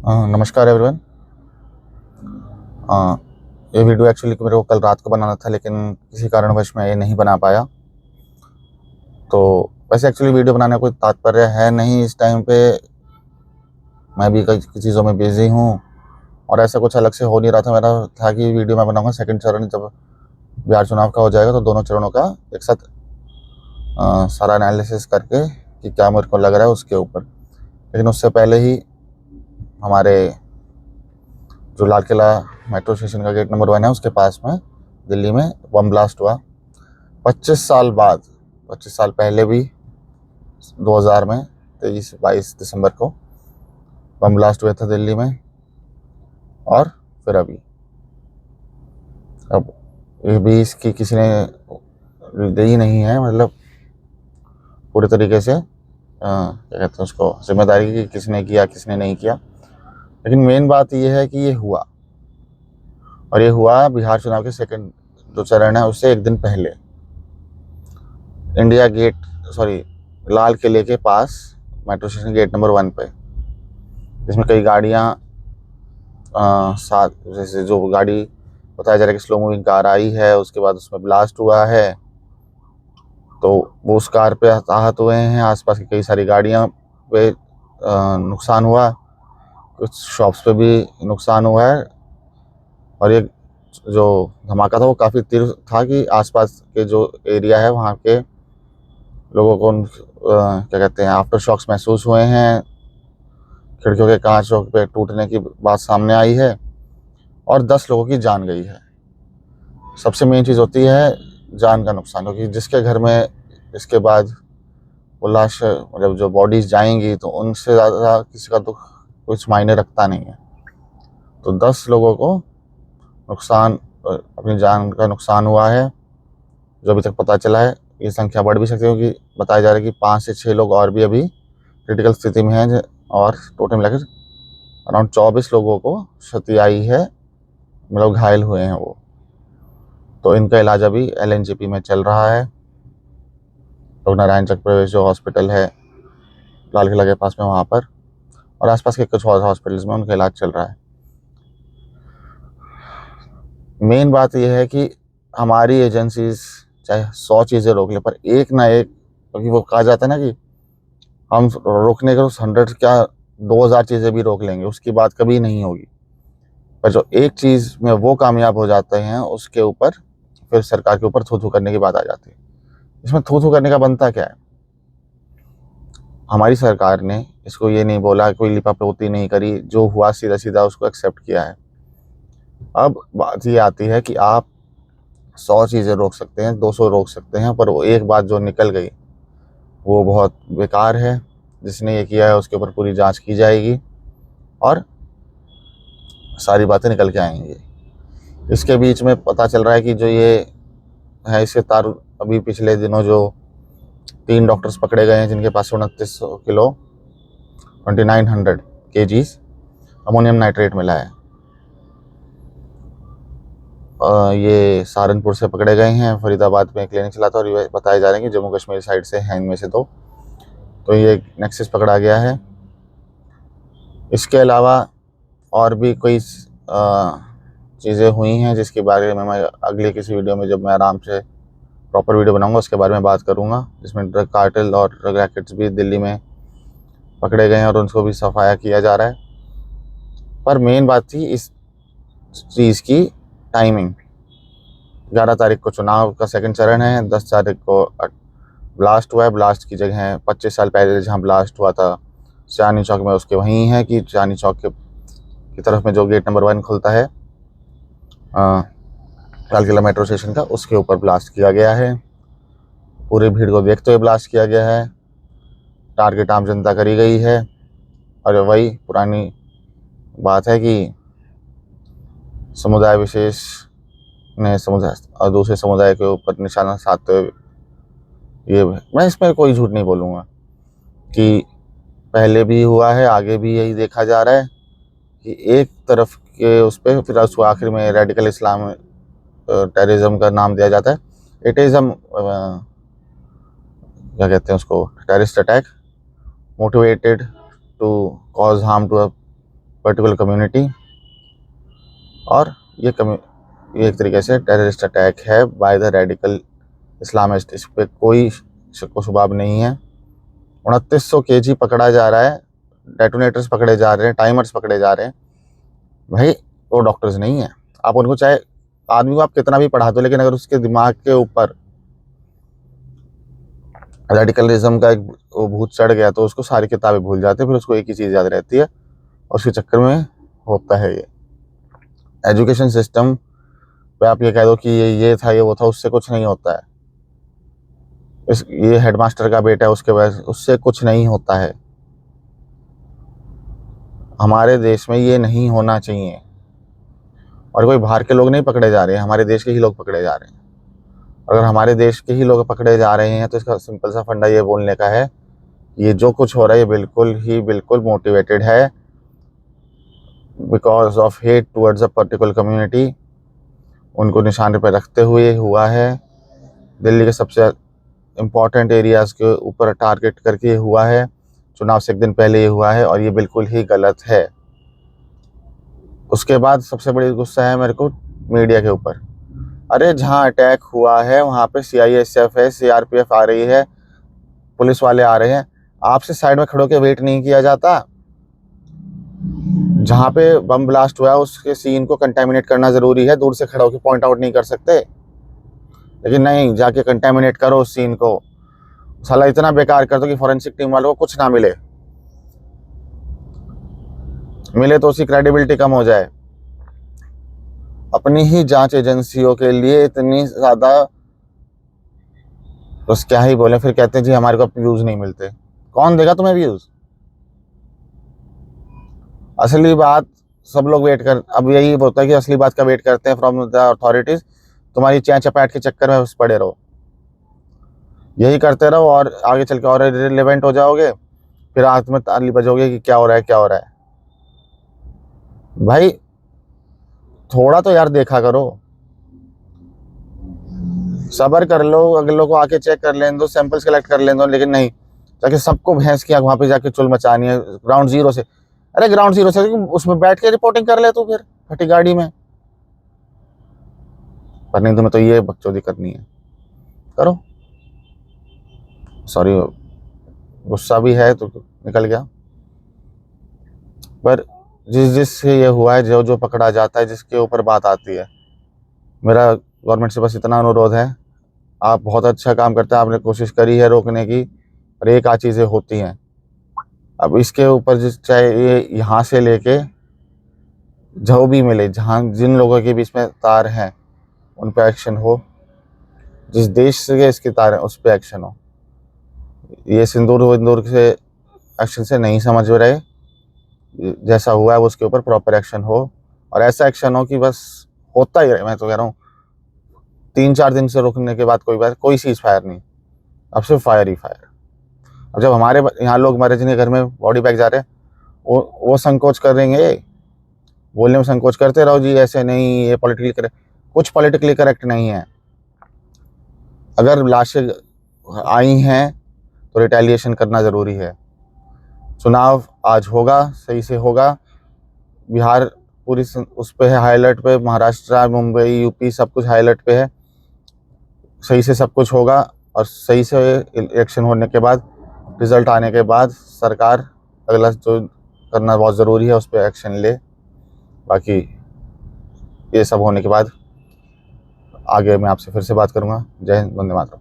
नमस्कार एवरीवन। ये video actually मेरे को कल रात को बनाना था, लेकिन किसी कारणवश मैं ये नहीं बना पाया। तो वैसे एक्चुअली वीडियो बनाने का कोई तात्पर्य है नहीं इस टाइम पे। मैं भी कई चीज़ों में बिजी हूँ और ऐसा कुछ अलग से हो नहीं रहा था। मेरा था कि वीडियो मैं बनाऊंगा सेकंड चरण जब बिहार चुनाव का हो जाएगा, तो दोनों चरणों का एक साथ सारा एनालिसिस करके कि क्या मेरे को लग रहा है उसके ऊपर। लेकिन उससे पहले ही हमारे जो लाल किला मेट्रो स्टेशन का गेट नंबर 1 है, उसके पास में दिल्ली में बम ब्लास्ट हुआ 25 साल बाद। 25 साल पहले भी 2000 में 23-22 दिसंबर को बम ब्लास्ट हुए थे दिल्ली में, और फिर अभी अब ये भी इसकी किसी ने दी नहीं है, मतलब पूरे तरीके से क्या कहते हैं उसको, जिम्मेदारी की किसने किया किसने नहीं किया। लेकिन मेन बात ये है कि ये हुआ, और ये हुआ बिहार चुनाव के सेकंड जो चरण है उससे एक दिन पहले, इंडिया गेट सॉरी लाल किले के पास मेट्रो स्टेशन गेट नंबर 1 पे, जिसमें कई गाड़ियाँ साथ, जैसे जो गाड़ी बताया जा रहा है कि स्लो मूविंग कार आई है, उसके बाद उसमें ब्लास्ट हुआ है, तो वो उस कार पे आहत हुए हैं। आसपास की कई सारी गाड़ियाँ पे नुकसान हुआ, कुछ शॉप्स पे भी नुकसान हुआ है। और ये जो धमाका था वो काफ़ी तीव्र था कि आसपास के जो एरिया है वहाँ के लोगों को क्या कहते हैं आफ्टर शॉक्स महसूस हुए हैं। खिड़कियों के कांचों पे टूटने की बात सामने आई है और 10 लोगों की जान गई है। सबसे मेन चीज़ होती है जान का नुकसान, क्योंकि जिसके घर में इसके बाद वो लाश मतलब जो बॉडीज जाएंगी तो उनसे ज़्यादा किसी का दुख कुछ मायने रखता नहीं है। तो 10 लोगों को नुकसान, अपनी जान का नुकसान हुआ है जो अभी तक पता चला है। ये संख्या बढ़ भी सकती है, क्योंकि बताया जा रहा है कि 5 से 6 लोग और भी अभी क्रिटिकल स्थिति में हैं, और टोटल मिलाकर अराउंड 24 लोगों को क्षति आई है, मतलब घायल हुए हैं वो। तो इनका इलाज अभी LNJP में चल रहा है, लोक नारायण चक जो हॉस्पिटल है लाल किला के पास में वहाँ पर, और आसपास के कुछ और हॉस्पिटल्स में उनका इलाज चल रहा है। मेन बात यह है कि हमारी एजेंसीज चाहे 100 चीज़ें रोक ले, पर एक ना एक, क्योंकि वो कहा जाता है ना कि हम रोकने को 100 क्या 2000 चीज़ें भी रोक लेंगे, उसकी बात कभी नहीं होगी। पर जो एक चीज़ में वो कामयाब हो जाते हैं उसके ऊपर फिर सरकार के ऊपर थू थू करने की बात आ जाती है। इसमें थू थू करने का बनता क्या है? हमारी सरकार ने इसको ये नहीं बोला, कोई लिपापोती नहीं करी, जो हुआ सीधा सीधा उसको एक्सेप्ट किया है। अब बात ये आती है कि आप 100 चीज़ें रोक सकते हैं, 200 रोक सकते हैं, पर वो एक बात जो निकल गई वो बहुत बेकार है। जिसने ये किया है उसके ऊपर पूरी जांच की जाएगी और सारी बातें निकल के आएंगी। इसके बीच में पता चल रहा है कि जो ये है इसके तार, अभी पिछले दिनों जो 3 डॉक्टर्स पकड़े गए हैं जिनके पास 2900 किलो 2900 kgs अमोनियम नाइट्रेट मिला है। ये सहारनपुर से पकड़े गए हैं, फरीदाबाद में क्लिनिक चलाता, और ये बताए जा रहे हैं कि जम्मू कश्मीर साइड से हैं इनमें से 2। तो ये नेक्सस पकड़ा गया है। इसके अलावा और भी कोई चीज़ें हुई हैं जिसके बारे में मैं अगले किसी वीडियो में, जब मैं आराम से प्रॉपर वीडियो बनाऊंगा, उसके बारे में बात करूंगा, जिसमें ड्रग कार्टेल और ड्रग रैकेट्स भी दिल्ली में पकड़े गए हैं और उनको भी सफाया किया जा रहा है। पर मेन बात थी इस चीज़ की टाइमिंग। 11 तारीख को चुनाव का सेकंड चरण है, 10 तारीख को ब्लास्ट हुआ है। ब्लास्ट की जगह 25 साल पहले जहाँ ब्लास्ट हुआ था चांदनी चौक में, उसके वहीं है कि चांदनी चौक की तरफ में जो गेट नंबर 1 खुलता है लाल किला मेट्रो स्टेशन का, उसके ऊपर ब्लास्ट किया गया है। पूरी भीड़ को देखते हुए ब्लास्ट किया गया है। टारगेट आम जनता करी गई है, और वही पुरानी बात है कि समुदाय विशेष ने समुदाय और दूसरे समुदाय के ऊपर निशाना साधते हुए, ये मैं इसमें कोई झूठ नहीं बोलूँगा कि पहले भी हुआ है, आगे भी यही देखा जा रहा है कि एक तरफ के उस पर फिर उसको आखिर में रेडिकल इस्लाम टेररिज्म का नाम दिया जाता है। इट इज़ क्या कहते हैं उसको, terrorist attack motivated to cause harm to a particular community, और ये एक तरीके से टेररिस्ट अटैक है बाय द रेडिकल इस्लामिस्ट। इस पर कोई शक व शुबाब नहीं है। 2900 kg पकड़ा जा रहा है, डेटोनेटर्स पकड़े जा रहे हैं, टाइमर्स पकड़े जा रहे हैं। भाई वो डॉक्टर्स नहीं है। आप उनको चाहे आदमी को आप कितना भी पढ़ा दो, लेकिन अगर उसके दिमाग के ऊपर रेडिकलिज्म का एक वो भूत चढ़ गया तो उसको सारी किताबें भूल जाते हैं, फिर उसको एक ही चीज़ याद रहती है, और उसके चक्कर में होता है ये। एजुकेशन सिस्टम पे आप ये कह दो कि ये था, ये वो था, उससे कुछ नहीं होता है। ये हेडमास्टर का बेटा है, उसके वजह उससे कुछ नहीं होता है। हमारे देश में ये नहीं होना चाहिए, और कोई बाहर के लोग नहीं पकड़े जा रहे हैं, हमारे देश के ही लोग पकड़े जा रहे हैं। अगर हमारे देश के ही लोग पकड़े जा रहे हैं तो इसका सिंपल सा फंडा ये बोलने का है, ये जो कुछ हो रहा है ये बिल्कुल मोटिवेटेड है because of hate towards a particular community. उनको निशाने पर रखते हुए हुआ है। दिल्ली के सबसे इम्पॉर्टेंट एरियाज़ के ऊपर टारगेट करके हुआ है। चुनाव से एक दिन पहले ये हुआ है, और ये बिल्कुल ही गलत है। उसके बाद सबसे बड़ी गुस्सा है मेरे को मीडिया के ऊपर। अरे जहाँ अटैक हुआ है वहाँ पे CISF है, CRPF आ रही है, पुलिस वाले आ रहे हैं, आपसे साइड में खड़ो के वेट नहीं किया जाता? जहाँ पे बम ब्लास्ट हुआ है उसके सीन को कंटेमिनेट करना ज़रूरी है, दूर से खड़ा होकर पॉइंट आउट नहीं कर सकते। लेकिन नहीं, जाके कंटेमिनेट करो उस सीन को। साला इतना बेकार कर दो कि फॉरेंसिक टीम वालों को कुछ ना मिले तो उसकी क्रेडिबिलिटी कम हो जाए। अपनी ही जांच एजेंसियों के लिए इतनी ज़्यादा, बस क्या ही बोले। फिर कहते हैं जी हमारे को व्यूज़ नहीं मिलते। कौन देगा तुम्हें व्यूज़? असली बात सब लोग वेट कर, अब यही होता है कि असली बात का वेट करते हैं फ्रॉम द अथॉरिटीज़। तुम्हारी चैं चपैट के चक्कर में बस पड़े रहो, यही करते रहो, और आगे चल के और रिलेवेंट हो जाओगे। फिर आंख में ताली बजोगे कि क्या हो रहा है, क्या हो रहा है। भाई थोड़ा तो यार देखा करो, सब्र कर लो, अगलों को आके चेक कर लेने दो, सैंपल्स कलेक्ट कर लेने दो। लेकिन नहीं, जाके सबको भैंस की आँख वहाँ पे जाके चुल मचानी है ग्राउंड जीरो से। अरे ग्राउंड जीरो से उसमें बैठ के रिपोर्टिंग कर ले तू फिर फटी गाड़ी में। पर नहीं, तुम्हें तो ये बकचोदी करनी है, करो। सॉरी, गुस्सा भी है तो निकल गया। पर जिससे ये हुआ है, जो जो पकड़ा जाता है, जिसके ऊपर बात आती है, मेरा गवर्नमेंट से बस इतना अनुरोध है, आप बहुत अच्छा काम करते हैं, आपने कोशिश करी है रोकने की, पर एक आध चीज़ें होती हैं। अब इसके ऊपर चाहे ये यहाँ से लेके जो भी मिले, जहाँ जिन लोगों के बीच में तार हैं उन पे एक्शन हो, जिस देश से इसके तार हैं उस पे एक्शन हो। ये सिंदूर विंदूर से एक्शन से नहीं समझ रहे, जैसा हुआ है वो उसके ऊपर प्रॉपर एक्शन हो, और ऐसा एक्शन हो कि बस होता ही रहे। मैं तो कह रहा हूँ 3-4 दिन से रुकने के बाद कोई सीज फायर नहीं, अब सिर्फ फायर ही फायर। अब जब हमारे यहाँ लोग मरे जिनके घर में बॉडी बैग जा रहे हैं, वो संकोच करेंगे, बोलने में संकोच करते रहो जी ऐसे नहीं, ये पॉलिटिकली करेक्ट। कुछ पॉलिटिकली करेक्ट नहीं है। अगर लाशें आई हैं तो रिटेलिएशन करना ज़रूरी है। चुनाव आज होगा, सही से होगा। बिहार पूरी उस पे है, हाई अलर्ट पे। महाराष्ट्र, मुंबई, यूपी सब कुछ हाई अलर्ट पे है। सही से सब कुछ होगा, और सही से इलेक्शन होने के बाद, रिजल्ट आने के बाद सरकार अगला जो करना बहुत ज़रूरी है उस पर एक्शन ले। बाकी ये सब होने के बाद आगे मैं आपसे फिर से बात करूँगा। जय हिंद, वंदे मातरम।